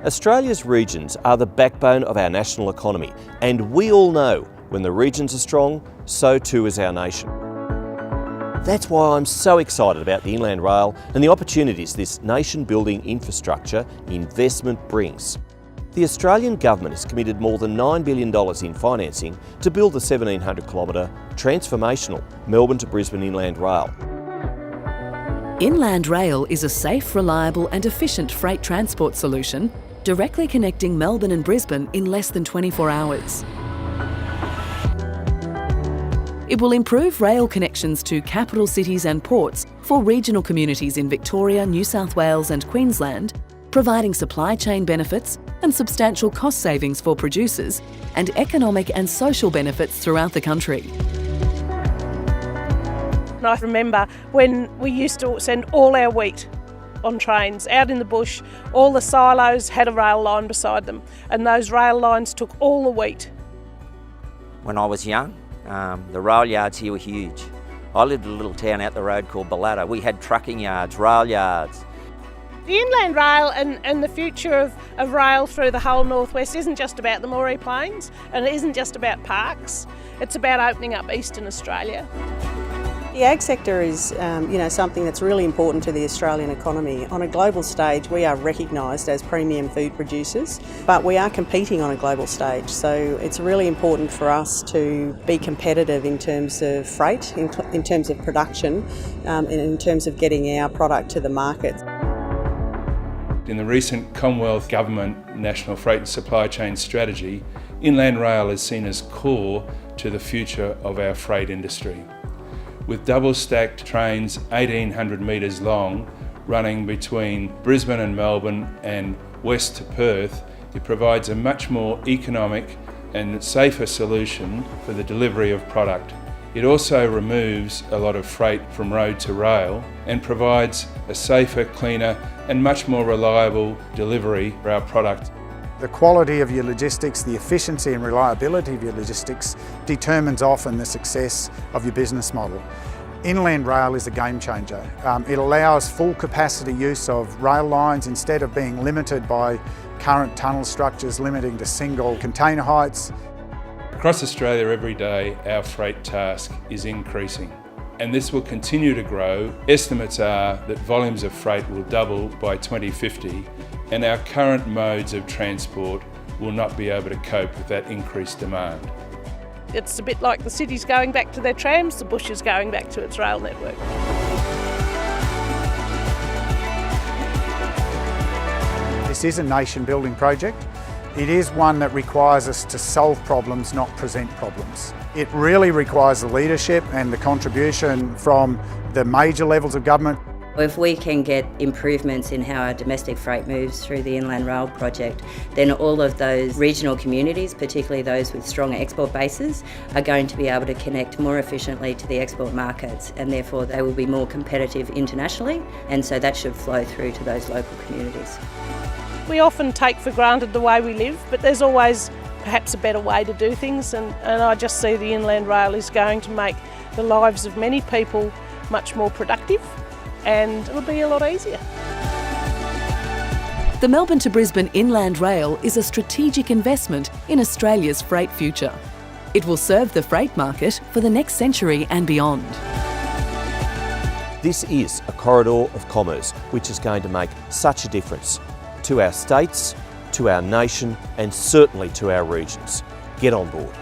Australia's regions are the backbone of our national economy, and we all know when the regions are strong, so too is our nation. That's why I'm so excited about the Inland Rail and the opportunities this nation-building infrastructure investment brings. The Australian Government has committed more than $9 billion in financing to build the 1,700-kilometre transformational Melbourne to Brisbane Inland Rail. Inland Rail is a safe, reliable and efficient freight transport solution directly connecting Melbourne and Brisbane in less than 24 hours. It will improve rail connections to capital cities and ports for regional communities in Victoria, New South Wales and Queensland, providing supply chain benefits and substantial cost savings for producers and economic and social benefits throughout the country. And I remember when we used to send all our wheat on trains out in the bush, all the silos had a rail line beside them, and those rail lines took all the wheat. When I was young, the rail yards here were huge. I lived in a little town out the road called Balata. We had trucking yards, rail yards. The Inland Rail and the future of rail through the whole northwest isn't just about the Moree Plains, and it isn't just about parks. It's about opening up Eastern Australia. The ag sector is something that's really important to the Australian economy. On a global stage, we are recognised as premium food producers, but we are competing on a global stage. So it's really important for us to be competitive in terms of freight, in terms of production, and in terms of getting our product to the market. In the recent Commonwealth Government National Freight and Supply Chain Strategy, Inland Rail is seen as core to the future of our freight industry. With double-stacked trains 1,800 metres long running between Brisbane and Melbourne and west to Perth, it provides a much more economic and safer solution for the delivery of product. It also removes a lot of freight from road to rail and provides a safer, cleaner and much more reliable delivery for our product. The quality of your logistics, the efficiency and reliability of your logistics determines often the success of your business model. Inland Rail is a game changer. It allows full capacity use of rail lines instead of being limited by current tunnel structures limiting to single container heights. Across Australia every day, our freight task is increasing, and this will continue to grow. Estimates are that volumes of freight will double by 2050, and our current modes of transport will not be able to cope with that increased demand. It's a bit like the city's going back to their trams, the bush is going back to its rail network. This is a nation-building project. It is one that requires us to solve problems, not present problems. It really requires the leadership and the contribution from the major levels of government. If we can get improvements in how our domestic freight moves through the Inland Rail project, then all of those regional communities, particularly those with strong export bases, are going to be able to connect more efficiently to the export markets, and therefore they will be more competitive internationally, and so that should flow through to those local communities. We often take for granted the way we live, but there's always perhaps a better way to do things, and I just see the Inland Rail is going to make the lives of many people much more productive, and it'll be a lot easier. The Melbourne to Brisbane Inland Rail is a strategic investment in Australia's freight future. It will serve the freight market for the next century and beyond. This is a corridor of commerce which is going to make such a difference to our states, to our nation and certainly to our regions. Get on board.